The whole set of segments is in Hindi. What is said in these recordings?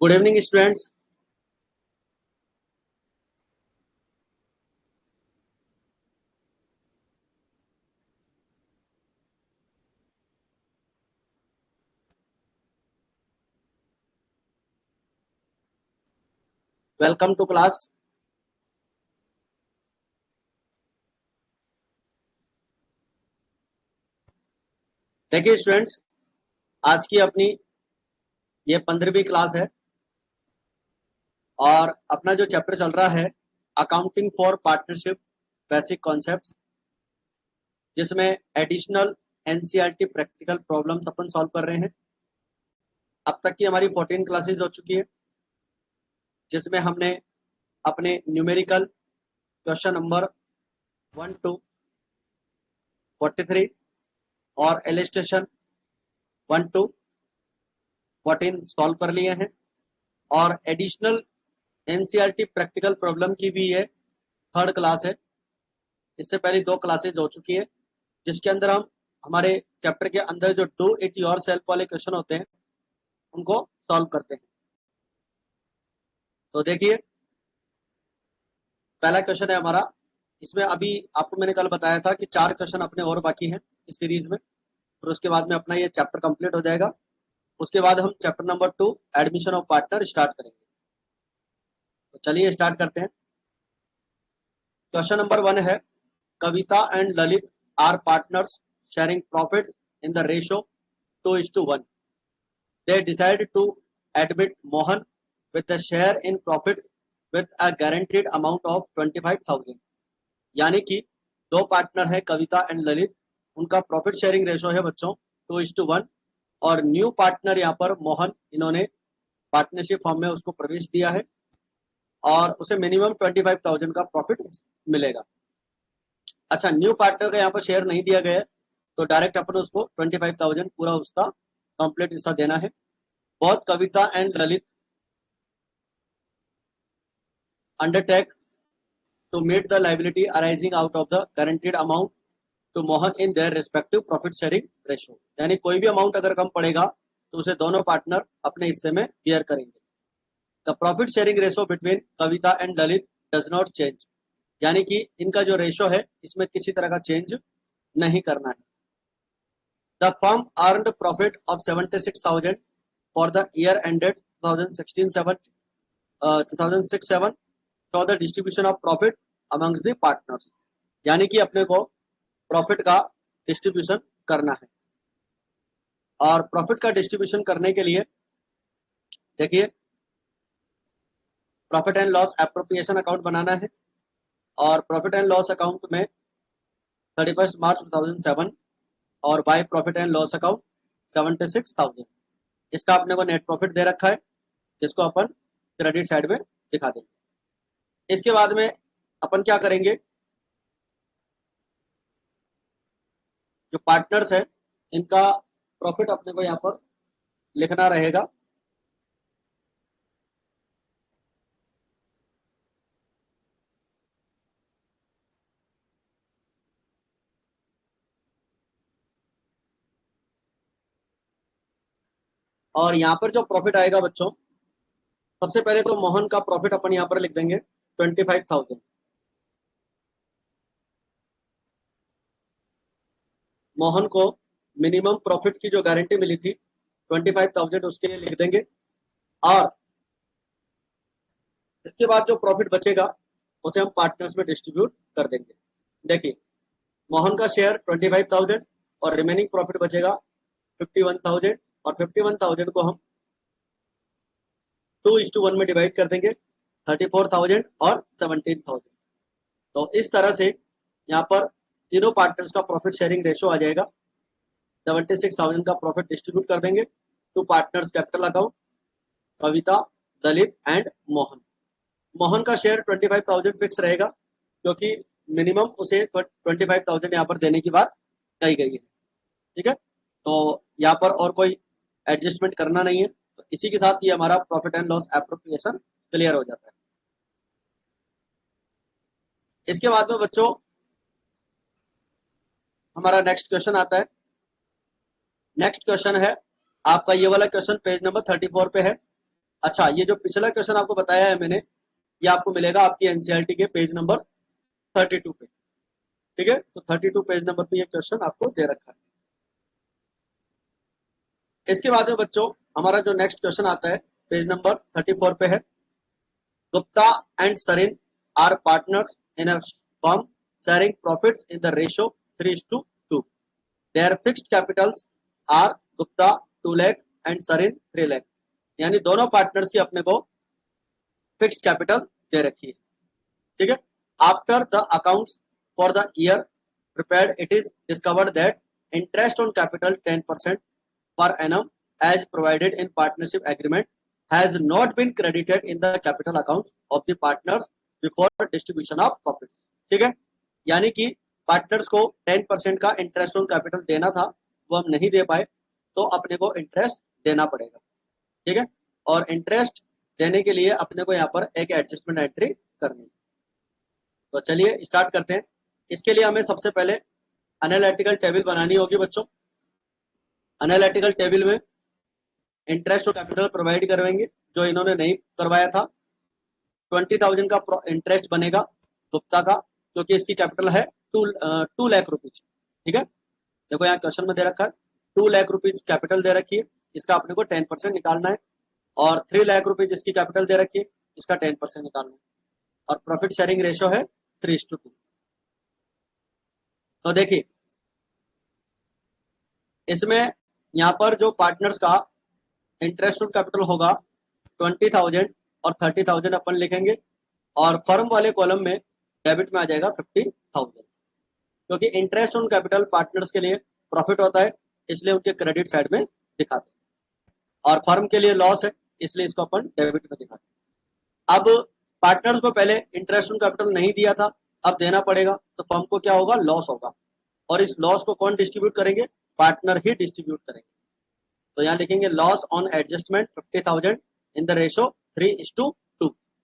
Good evening students. Welcome to class. देखिए स्टूडेंट्स, आज की अपनी ये 15वीं क्लास है और अपना जो चैप्टर चल रहा है accounting for partnership basic concepts, जिसमें एडिशनल एनसीईआरटी प्रैक्टिकल प्रॉब्लम्स अपन सॉल्व कर रहे हैं। अब तक की हमारी 14 क्लासेज हो चुकी है, जिसमें हमने अपने न्यूमेरिकल क्वेश्चन नंबर 1 to 43 और इलस्ट्रेशन 1 to 14 सॉल्व कर लिए हैं। और एडिशनल एनसीईआरटी प्रैक्टिकल प्रॉब्लम की भी ये थर्ड क्लास है। इससे पहले 2 क्लासेज हो चुकी है, जिसके अंदर हम हमारे चैप्टर के अंदर जो डू इट योर सेल्फ वाले क्वेश्चन होते हैं उनको सॉल्व करते हैं। तो देखिए, पहला क्वेश्चन है हमारा। इसमें अभी आपको मैंने कल बताया था कि 4 क्वेश्चन अपने और बाकी हैं इस सीरीज में, और उसके बाद में अपना ये चैप्टर कंप्लीट हो जाएगा। उसके बाद हम chapter number 2 admission of partner start करेंगे। तो चलिए स्टार्ट करते हैं। क्वेश्चन नंबर 1 है, Kavita and Lalit are partners sharing profits in the ratio 2:1. They decided to admit Mohan with a share in profits with a guaranteed amount of 25,000. यानी कि 2 पार्टनर है कविता एंड ललित, उनका प्रॉफिट शेयरिंग रेशो है बच्चों 2:1, और न्यू पार्टनर यहाँ पर मोहन, इन्होंने पार्टनरशिप फॉर्म में उसको प्रवेश दिया है और उसे मिनिमम 25,000 का प्रॉफिट मिलेगा। अच्छा, न्यू पार्टनर का यहाँ पर शेयर नहीं दिया गया है, तो डायरेक्ट अपन उसको 25,000 पूरा उसका कंप्लीट हिस्सा देना है। Both Kavita and Lalit undertake to meet the liability arising out of the guaranteed amount to Mohan in their respective profit sharing ratio. यानी कोई भी अमाउंट अगर कम पड़ेगा तो उसे दोनों पार्टनर अपने हिस्से में बियर करेंगे। The profit sharing ratio between Kavita and Lalit does not change. यानी कि इनका जो रेशो है इसमें किसी तरह का चेंज नहीं करना है। The firm earned profit of 76,000 for the year ended 2006-7 for the distribution of profit amongst the partners। यानी कि अपने को प्रॉफिट का डिस्ट्रीब्यूशन करना है, और प्रॉफिट का डिस्ट्रीब्यूशन करने के लिए देखिए, profit and loss appropriation account बनाना है, और प्रॉफिट एंड लॉस अकाउंट में 31 मार्च 2007 और by profit and loss account 76,000। इसका अपने को नेट प्रॉफिट दे रखा है, जिसको अपन क्रेडिट साइड में दिखा देंगे। इसके बाद में अपन क्या करेंगे, जो पार्टनर्स है इनका प्रॉफिट अपने को यहाँ पर लिखना रहेगा। और यहाँ पर जो प्रॉफिट आएगा बच्चों, सबसे पहले तो मोहन का प्रॉफिट अपन यहाँ पर लिख देंगे 25,000। मोहन को मिनिमम प्रॉफिट की जो गारंटी मिली थी 25,000, उसके लिए लिख देंगे। और इसके बाद जो प्रॉफिट बचेगा उसे हम पार्टनर्स में डिस्ट्रीब्यूट कर देंगे। देखिए, मोहन का शेयर 25,000 और रिमेनिंग प्रॉफिट बचेगा 51,000, और 51,000 को हम 2:1 में डिवाइड कर देंगे, 34,000 और 17,000। तो इस तरह से यहाँ पर तीनों पार्टनर्स का प्रॉफिट शेयरिंग रेशो आ जाएगा। 76,000 का प्रॉफिट डिस्ट्रीब्यूट कर देंगे to partners capital account, Kavita, Lalit and Mohan. Mohan का शेयर 25,000 फिक्स रहेगा, क्योंकि मिनिमम उसे 25,000 यहाँ पर देने की बात कही गई है। ठीक है, तो यहाँ पर और कोई एडजस्टमेंट करना नहीं है। तो इसी के साथ ये हमारा profit and loss appropriation clear हो जाता है। इसके बाद में बच्चों हमारा नेक्स्ट क्वेश्चन आता है। नेक्स्ट क्वेश्चन है आपका ये वाला क्वेश्चन, पेज नंबर 34 पे है। अच्छा, ये जो पिछला क्वेश्चन आपको बताया है मैंने, ये आपको मिलेगा आपकी एनसीईआरटी के पेज नंबर 32 पे। ठीक है, तो 32 पेज नंबर पे ये क्वेश्चन आपको दे रखा है। इसके बाद में बच्चों हमारा जो नेक्स्ट क्वेश्चन आता है पेज नंबर 34 पे है। Gupta and Sarin are partners in a firm sharing profits in the ratio 3:2. Their fixed capitals are Gupta 2 lakh and Sarin 3 lakh. यानी दोनों पार्टनर्स की अपने को फिक्स्ड कैपिटल दे रखी है। ठीक है, after the accounts for the year prepared, it is discovered that interest on capital 10% per annum as provided in partnership agreement has not been credited in the capital accounts of the partners before distribution of profits। ठीक है, यानी कि पार्टनर्स को 10% का इंटरेस्ट ऑन कैपिटल देना था, वो हम नहीं दे पाए, तो अपने को इंटरेस्ट देना पड़ेगा। ठीक है, और इंटरेस्ट देने के लिए अपने को यहाँ पर एक एडजस्टमेंट एंट्री करनी है। तो चलिए स्टार्ट करते हैं। इसके लिए हमें सबसे पहले एनालिटिकल टेबल बनानी होगी बच्चों। एनालिटिकल टेबल में इंटरेस्ट और कैपिटल प्रोवाइड करवाएंगे, जो इन्होंने नहीं करवाया था। 20,000 का इंटरेस्ट बनेगा गुप्ता का, क्योंकि इसकी कैपिटल है 2 लाख रुपीज। ठीक है, देखो यहाँ क्वेश्चन में दे रखा है 2 लाख रुपीज कैपिटल दे रखी है, इसका अपने को 10% निकालना है। और 3 लाख रुपीज इसकी कैपिटल दे रखी है, इसका 10% निकालना है। और प्रॉफिट शेयरिंग रेशियो है 3:2। तो देखिए इसमें यहाँ पर जो पार्टनर्स का इंटरेस्ट ऑन कैपिटल होगा 20,000 और 30,000 अपन लिखेंगे, और फर्म वाले कॉलम में डेबिट में आ जाएगा 50,000, क्योंकि इंटरेस्ट ऑन कैपिटल पार्टनर्स के लिए प्रॉफिट होता है, इसलिए उनके क्रेडिट साइड में दिखाते हैं, और फर्म के लिए लॉस है, इसलिए इसको अपन डेबिट में दिखाते हैं। अब पार्टनर्स को पहले इंटरेस्ट ऑन कैपिटल नहीं दिया था, अब देना पड़ेगा, तो फर्म को क्या होगा, लॉस होगा, और इस लॉस को कौन डिस्ट्रीब्यूट करेंगे, पार्टनर ही डिस्ट्रीब्यूट करेंगे। तो यहाँ लिखेंगे loss on adjustment 50,000 in the ratio 3:2।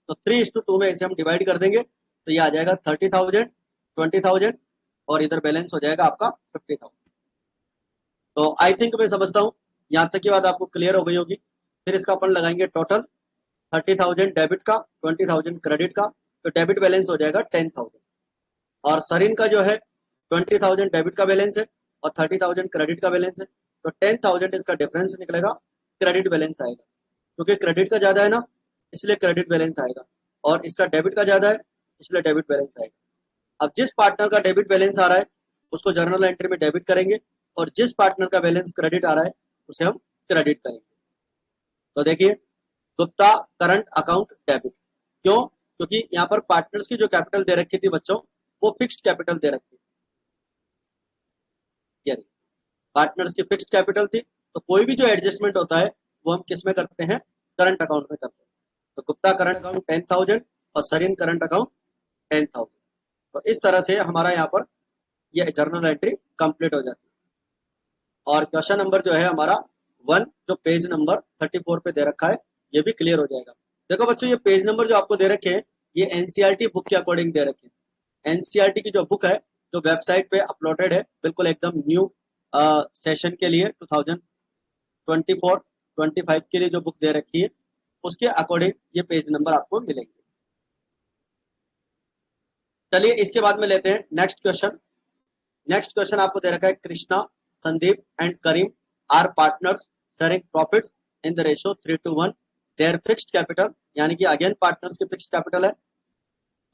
तो 3:2 में इसे हम डिवाइड कर देंगे, तो ये आ जाएगा 30,000, 20,000, और इधर बैलेंस हो जाएगा आपका 50,000। तो आई थिंक मैं समझता हूँ यहाँ तक की बात आपको क्लियर हो गई होगी। फिर इसका अपन लगाएंगे टोटल 30,000 डेबिट का, 20,000 क्रेडिट का, तो डेबिट बैलेंस हो जाएगा 10,000। और सरिन का जो है 20,000 डेबिट का बैलेंस है और 30,000 क्रेडिट का बैलेंस है, तो 10,000 इसका डिफरेंस निकलेगा, क्रेडिट बैलेंस आएगा, क्योंकि क्रेडिट का ज्यादा है ना, इसलिए क्रेडिट बैलेंस आएगा, और इसका डेबिट का ज्यादा है, इसलिए डेबिट बैलेंस आएगा। अब जिस पार्टनर का डेबिट बैलेंस आ रहा है उसको जर्नल एंट्री में डेबिट करेंगे, और जिस पार्टनर का बैलेंस क्रेडिट आ रहा है उसे हम क्रेडिट करेंगे। तो देखिए गुप्ता करंट अकाउंट डेबिट, क्यों, क्योंकि यहाँ पर पार्टनर्स की जो कैपिटल दे रखी थी बच्चों, वो फिक्स्ड कैपिटल दे रखी है, पार्टनर्स की फिक्स्ड कैपिटल थी, तो कोई भी जो एडजस्टमेंट होता है वो हम किस में करते हैं, करंट अकाउंट में करते हैं। तो गुप्ता करंट अकाउंट 10,000 और सरिन करंट अकाउंट 10,000। तो इस तरह से हमारा यहाँ पर ये जर्नल एंट्री कंप्लीट हो जाती है, और क्वेश्चन नंबर जो है हमारा 1 जो पेज नंबर 34 पे दे रखा है ये भी क्लियर हो जाएगा। देखो बच्चों ये पेज नंबर जो आपको दे रखे हैं ये एनसीईआरटी बुक के अकॉर्डिंग दे रखे हैं। एनसीईआरटी की जो बुक है जो वेबसाइट पे अपलोडेड है, बिल्कुल एकदम न्यू सेशन के लिए 2024-25 के लिए जो बुक दे रखी है उसके अकॉर्डिंग ये पेज नंबर आपको मिलेंगे। चलिए इसके बाद में लेते हैं नेक्स्ट क्वेश्चन। नेक्स्ट क्वेश्चन आपको दे रखा है Krishna, Sandeep and Karim are partners sharing profits in the ratio 3:1। Their fixed capital, यानी कि अगेन पार्टनर्स की फिक्स्ड कैपिटल है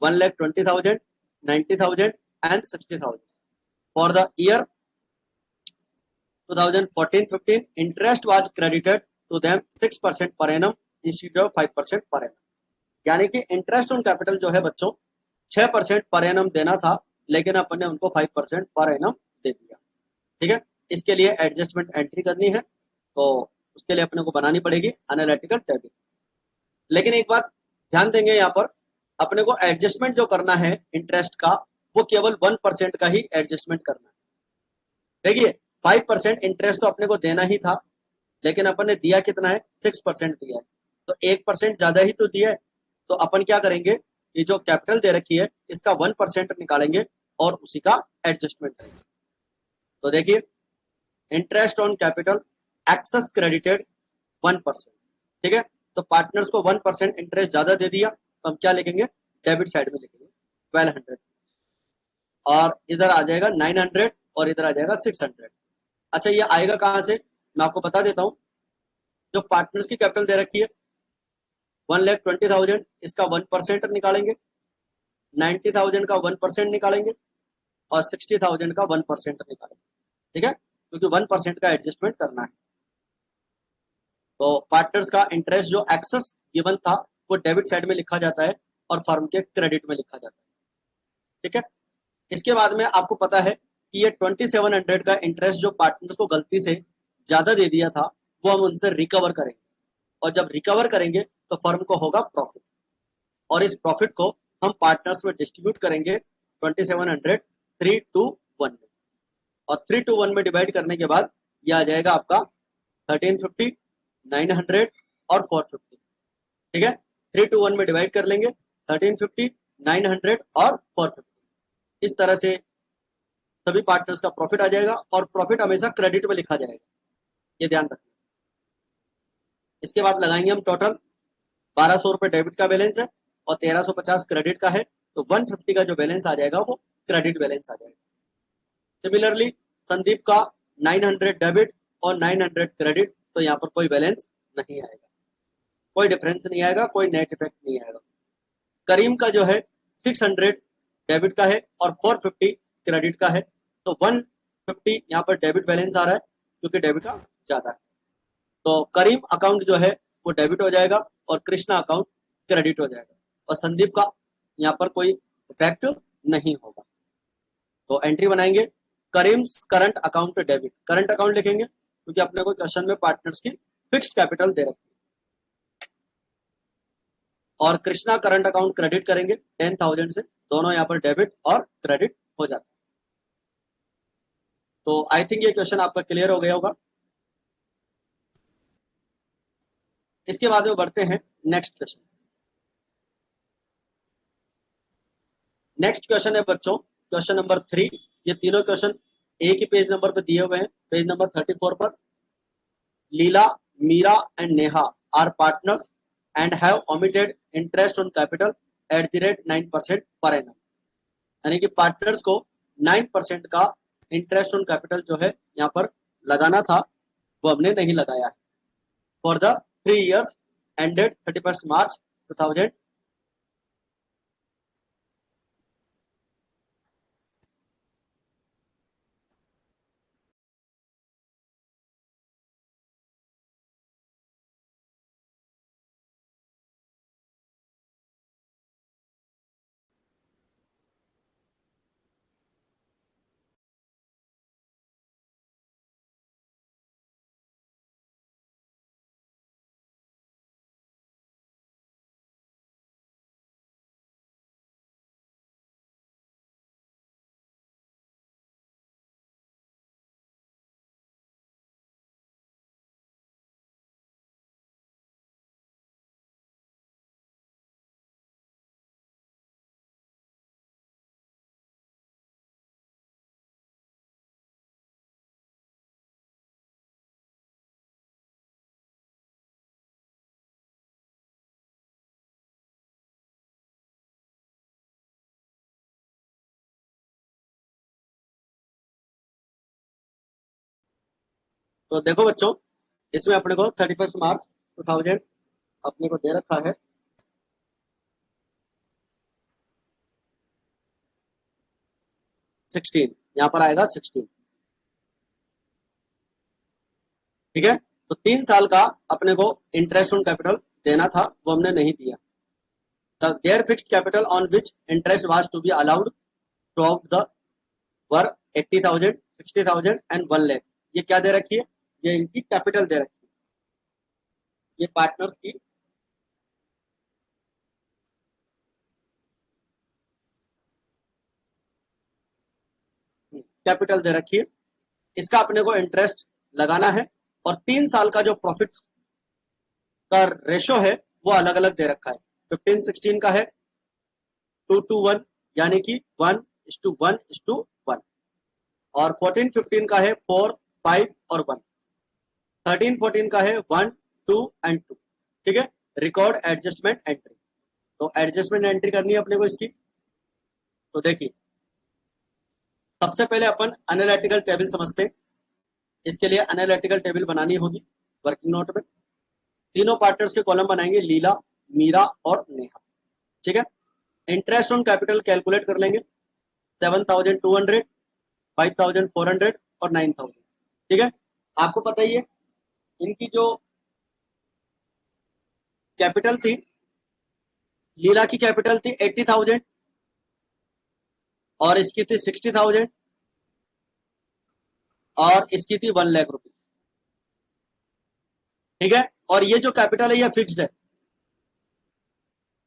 1,20,000, 90,000 and 60,000। For the year 2014-15 interest was credited to them 6% per annum instead of 5% per annum। यानी कि इंटरेस्ट ऑन कैपिटल जो है बच्चों 6% पर एनम देना था, लेकिन अपन ने उनको 5% पर एनम दे दिया। ठीक है, इसके लिए एडजस्टमेंट एंट्री करनी है, तो उसके लिए अपने को बनानी पड़ेगी एनालिटिकल टेबल। लेकिन एक बात ध्यान देंगे यहाँ पर, अपने को एडजस्टमेंट जो करना है इंटरेस्ट का वो केवल 1% का ही एडजस्टमेंट करना है। देखिए 5% इंटरेस्ट तो अपने को देना ही था, लेकिन अपन ने दिया कितना है, 6% दिया है, तो 1% ज्यादा ही तो दिया है। तो अपन क्या करेंगे, ये जो कैपिटल दे रखी है इसका 1% निकालेंगे और उसी का एडजस्टमेंट करेंगे। तो देखिए interest on capital excess credited 1%। ठीक है, तो पार्टनर्स को 1% इंटरेस्ट ज्यादा दे दिया, तो हम क्या लिखेंगे, डेबिट साइड में लिखेंगे 1200, और इधर आ जाएगा 900 और इधर आ जाएगा 600। अच्छा, ये आएगा कहां से, मैं आपको बता देता हूं। जो पार्टनर्स की कैपिटल दे रखी है 1,20,000, इसका 1% निकालेंगे, 90,000 का 1% निकालेंगे, और 60,000 का 1% निकालेंगे। ठीक है, क्योंकि 1% का एडजस्टमेंट करना है। तो पार्टनर्स का इंटरेस्ट जो एक्सेस गिवन था वो डेबिट साइड में लिखा जाता है और फर्म के क्रेडिट में लिखा जाता है। ठीक है, इसके बाद में आपको पता है कि ये 2700 का इंटरेस्ट जो पार्टनर्स को गलती से ज्यादा दे दिया था वो हम उनसे रिकवर करेंगे, और जब रिकवर करेंगे तो फर्म को होगा प्रॉफिट, और इस प्रॉफिट को हम पार्टनर्स में डिस्ट्रीब्यूट करेंगे 2700 3 to 1 में, और 3 to 1 में डिवाइड करने के बाद ये आ जाएगा आपका 1350, 900 और 450। ठीक है, 3 to 1 में डिवाइड कर लेंगे 1350, 900 और 450। इस तरह से सभी पार्टनर्स का प्रॉफिट आ जाएगा, और प्रॉफिट हमेशा क्रेडिट में लिखा जाएगा, ये ध्यान रखना। इसके बाद लगाएंगे हम टोटल 1200 रुपए डेबिट का बैलेंस है और 1350 क्रेडिट का है, तो 150 का जो बैलेंस आ जाएगा वो क्रेडिट बैलेंस आ जाएगा। सिमिलरली संदीप का 900 डेबिट और 900 क्रेडिट, तो यहाँ पर कोई बैलेंस नहीं आएगा, कोई डिफरेंस नहीं आएगा, कोई नेट इफेक्ट नहीं आएगा। करीम का जो है 600 डेबिट का है और 450 क्रेडिट का है, तो 150 यहाँ पर डेबिट बैलेंस आ रहा है क्योंकि डेबिट का ज्यादा है, तो करीम अकाउंट जो है वो डेबिट हो जाएगा और कृष्णा अकाउंट क्रेडिट हो जाएगा, और संदीप का यहाँ पर कोई इफेक्ट नहीं होगा। तो एंट्री बनाएंगे Karim current account debit, current account लिखेंगे क्योंकि अपने को क्वेश्चन में पार्टनर्स की फिक्स्ड कैपिटल दे रखी है, और कृष्णा करंट अकाउंट क्रेडिट करेंगे 10,000 से, दोनों यहाँ पर डेबिट और क्रेडिट हो जाता है। तो आई थिंक ये क्वेश्चन आपका क्लियर हो गया होगा। इसके बाद में बढ़ते हैं नेक्स्ट क्वेश्चन। नेक्स्ट क्वेश्चन है बच्चों क्वेश्चन नंबर 3। ये तीनों क्वेश्चन एक ही पेज नंबर पर दिए हुए हैं, पेज नंबर 34 पर। Leela, Meera and Neha are partners and have omitted interest on capital at the rate 9% per annum. यानी कि पार्टनर्स को 9% का इंटरेस्ट ऑन कैपिटल जो है यहाँ पर लगाना था, वो हमने नहीं लगाया है for the 3 years ended 31st March 2000। तो देखो बच्चों, इसमें अपने को 31 मार्च 2000 अपने को दे रखा है, सिक्सटीन, यहाँ पर आएगा 16। ठीक है, तो 3 साल का अपने को इंटरेस्ट ऑन कैपिटल देना था, वो हमने नहीं दिया। Their fixed capital on which interest was to be allowed throughout the year 80,000, 60,000 and 1 lakh. ये क्या दे रखी है, ये इनकी कैपिटल दे रखी है, ये पार्टनर्स की कैपिटल दे रखी है। इसका अपने को इंटरेस्ट लगाना है, और 3 साल का जो प्रॉफिट का रेशो है वो अलग अलग दे रखा है। 15-16 का है 2 to 1, यानी कि 1:1:1, और 14-15 का है 4, 5 और 1। 13-14 का है 1, 2 एंड 2। ठीक है, रिकॉर्ड एडजस्टमेंट एंट्री। तो एडजस्टमेंट एंट्री करनी है अपने को इसकी। तो देखिए सबसे पहले अपन एनालिटिकल टेबल समझते हैं। इसके लिए एनालिटिकल टेबल बनानी होगी वर्किंग नोट में। तीनों पार्टनर्स के कॉलम बनाएंगे, लीला, मीरा और नेहा। ठीक है। इंटरेस्ट ऑन कैपिटल कैलकुलेट कर लेंगे, 7,200, 5,400 और 9,000। ठीक है। आपको पता ही है इनकी जो कैपिटल थी, लीला की कैपिटल थी 80,000 और इसकी थी 60,000 और इसकी थी 1 लाख रुपीज। ठीक है। और ये जो कैपिटल है ये फिक्स्ड है।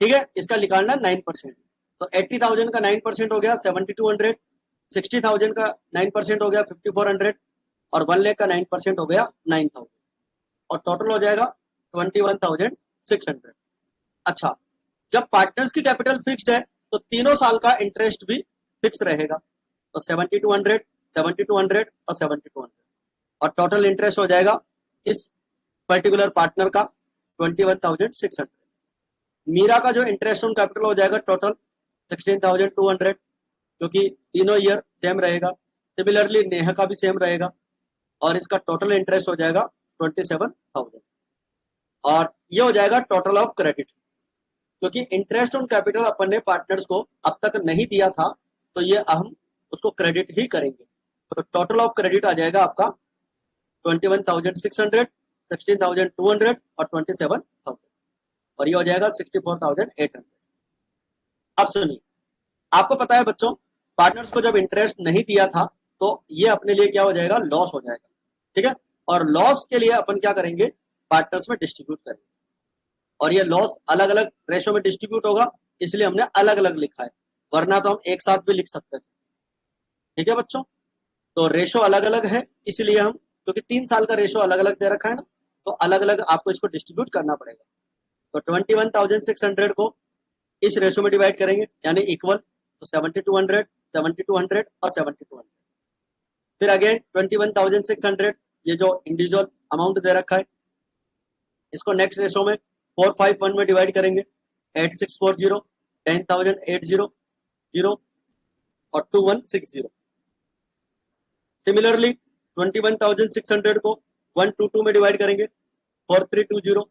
ठीक है। इसका निकालना 9%। तो 80,000 का 9% हो गया 7,200, 60,000 का 9% हो गया 5,400 और 1 लाख का 9% हो गया 9,000 और टोटल हो जाएगा 21,600। अच्छा, जब पार्टनर्स की कैपिटल फिक्स्ड है तो तीनों साल का इंटरेस्ट भी फिक्स रहेगा। तो 7,200, 7,200 और 7,200 और टोटल इंटरेस्ट हो जाएगा इस पर्टिकुलर पार्टनर का 21,600। मीरा का जो इंटरेस्ट ऑन कैपिटल हो जाएगा टोटल 16,200 क्योंकि तीनों ईयर सेम रहेगा। सिमिलरली नेहा का भी सेम रहेगा और इसका टोटल इंटरेस्ट हो जाएगा 27,000 और ये हो जाएगा टोटल ऑफ क्रेडिट। क्योंकि इंटरेस्ट ऑन कैपिटल अपन ने पार्टनर्स को अब तक नहीं दिया था तो ये हम उसको क्रेडिट ही करेंगे। तो टोटल ऑफ क्रेडिट आ जाएगा आपका 21,600, 16,200 और 27,000 और ये हो जाएगा 64,800। अब सुनिए, आपको पता है बच्चों पार्टनर्स को जब इंटरेस्ट नहीं दिया था तो ये अपने लिए क्या हो जाएगा, लॉस हो जाएगा। ठीक है। और लॉस के लिए अपन क्या करेंगे, पार्टनर्स में डिस्ट्रीब्यूट करेंगे और ये लॉस अलग अलग रेशो में डिस्ट्रीब्यूट होगा, इसलिए हमने अलग अलग लिखा है, वरना तो हम एक साथ भी लिख सकते थे। ठीक है बच्चों, तो रेशो अलग अलग है इसलिए हम, क्योंकि 3 साल का रेशो अलग अलग दे रखा है ना, तो अलग अलग आपको इसको डिस्ट्रीब्यूट करना पड़ेगा। तो 21,600 को इस रेशो में डिवाइड करेंगे यानी इक्वल, तो 7,200, 7,200 और 7,200। फिर अगेन 21,600 ये जो इंडिविजुअल अमाउंट दे रखा है इसको नेक्स्ट रेशो में 451 में डिवाइड करेंगे, 8640, 10,800 और 2160। सिमिलरली 21,600 को 122 में डिवाइड करेंगे, 4320,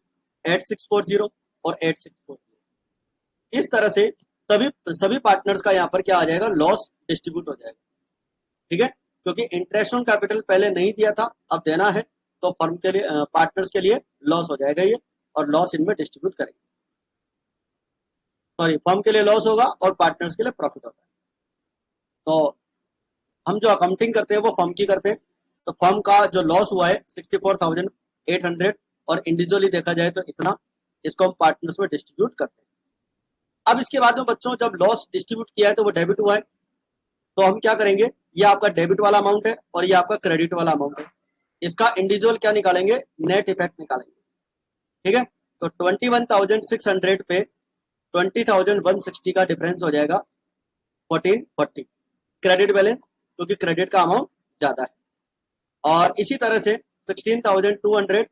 8640 और 8640। इस तरह से सभी पार्टनर्स का यहाँ पर क्या आ जाएगा, लॉस डिस्ट्रीब्यूट हो जाएगा। ठीक है। क्योंकि इंटरेस्ट ऑन कैपिटल पहले नहीं दिया था, अब देना है, तो फर्म के लिए पार्टनर्स के लिए लॉस हो जाएगा ये और लॉस इनमें डिस्ट्रीब्यूट करेंगे। सॉरी, फर्म के लिए लॉस होगा और पार्टनर्स के लिए प्रॉफिट होता है। तो हम जो अकाउंटिंग करते हैं वो फर्म की करते हैं। तो फर्म का जो लॉस हुआ है 64,800 और इंडिविजुअली देखा जाए तो इतना, इसको हम पार्टनर्स में डिस्ट्रीब्यूट करते हैं। अब इसके बाद में बच्चों जब लॉस डिस्ट्रीब्यूट किया है तो वो डेबिट हुआ है, तो हम क्या करेंगे, ये आपका डेबिट वाला अमाउंट है और ये आपका क्रेडिट वाला अमाउंट है। इसका इंडिविजुअल क्या निकालेंगे, नेट इफेक्ट निकालेंगे। ठीक है। तो 21,600 पे 20,160 का डिफरेंस हो जाएगा 1440 क्रेडिट बैलेंस, क्योंकि क्रेडिट का अमाउंट ज्यादा है। और इसी तरह से 16,200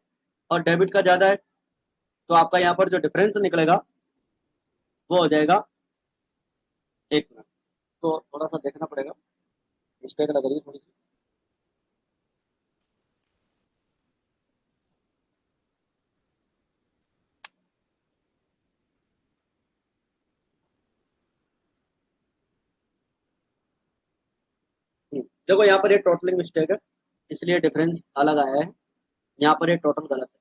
और डेबिट का ज्यादा है, तो आपका यहाँ पर जो डिफरेंस निकलेगा वो हो जाएगा, एक मिनट, तो थोड़ा सा देखना पड़ेगा, मिस्टेक लग रही है थोड़ी सी। देखो यहाँ पर ये टोटलिंग मिस्टेक है इसलिए डिफरेंस अलग आया है। यहाँ पर ये टोटल गलत है,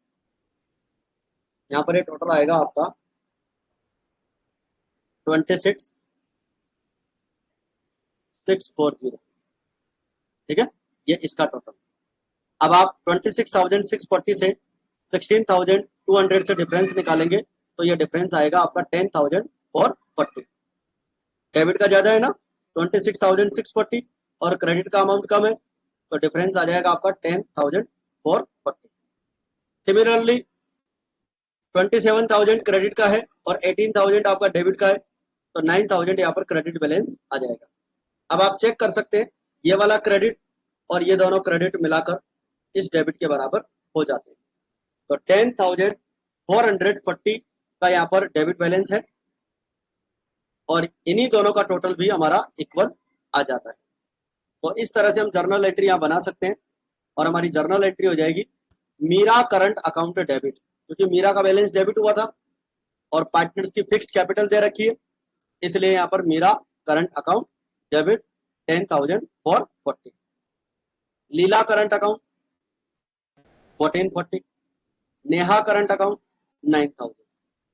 यहाँ पर ये टोटल आएगा आपका 26,640। ठीक है, ये इसका टोटल। अब आप 26,640 से 16,200 से डिफरेंस निकालेंगे तो ये डिफरेंस आएगा आपका 10,440। डेबिट का ज्यादा है ना, 26,640 और क्रेडिट का अमाउंट कम है, तो डिफरेंस आ जाएगा आपका 10,440। सिमिलरली 27,000 क्रेडिट का है और 18,000 आपका डेबिट का है, तो 9,000 यहाँ पर क्रेडिट बैलेंस आ जाएगा। अब आप चेक कर सकते हैं ये वाला क्रेडिट और ये दोनों क्रेडिट मिलाकर इस डेबिट के बराबर हो जाते हैं। तो 10,440 का यहाँ पर डेबिट बैलेंस है और इन्हीं दोनों का टोटल भी हमारा इक्वल आ जाता है। तो इस तरह से हम जर्नल एंट्री यहाँ बना सकते हैं और हमारी जर्नल एंट्री हो जाएगी मीरा करंट अकाउंट डेबिट, क्योंकि मीरा का बैलेंस डेबिट हुआ था और पार्टनर्स की फिक्स्ड कैपिटल दे रखी है, इसलिए यहाँ पर Meera current account debit 10,000 for 40, Leela current account 1440, Neha current account 9,000।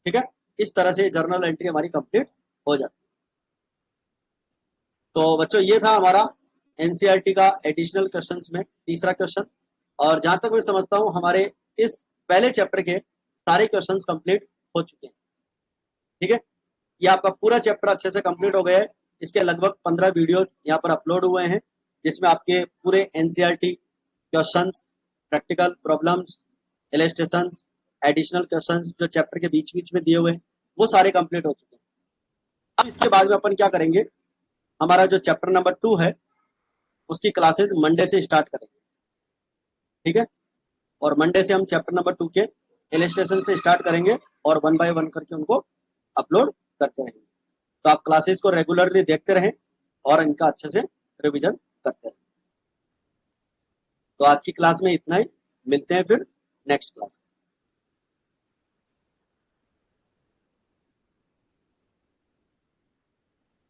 ठीक है, इस तरह से जर्नल एंट्री हमारी कंप्लीट हो जाती है। तो बच्चों ये था हमारा एनसीईआरटी का एडिशनल क्वेश्चंस में तीसरा क्वेश्चन, और जहां तक मैं समझता हूं हमारे इस पहले चैप्टर के सारे क्वेश्चंस कंप्लीट हो चुके हैं। ठीक है, ये आपका पूरा चैप्टर अच्छे से कंप्लीट हो गया है। इसके लगभग 15 वीडियोस यहाँ पर अपलोड हुए हैं, जिसमें आपके पूरे NCERT questions, practical problems, illustrations, additional questions जो चैप्टर के बीच बीच में दिए हुए हैं वो सारे कंप्लीट हो चुके हैं। अब इसके बाद में अपन क्या करेंगे, हमारा जो चैप्टर नंबर 2 है उसकी क्लासेस मंडे से स्टार्ट करेंगे। ठीक है, और मंडे से हम चैप्टर नंबर 2 के इलस्ट्रेशन से स्टार्ट करेंगे और 1 बाय 1 करके उनको अपलोड करते रहेंगे। तो आप क्लासेस को रेगुलरली देखते रहें और इनका अच्छे से रिवीजन करते रहें। तो आज की क्लास में इतना ही, मिलते हैं फिर नेक्स्ट क्लास।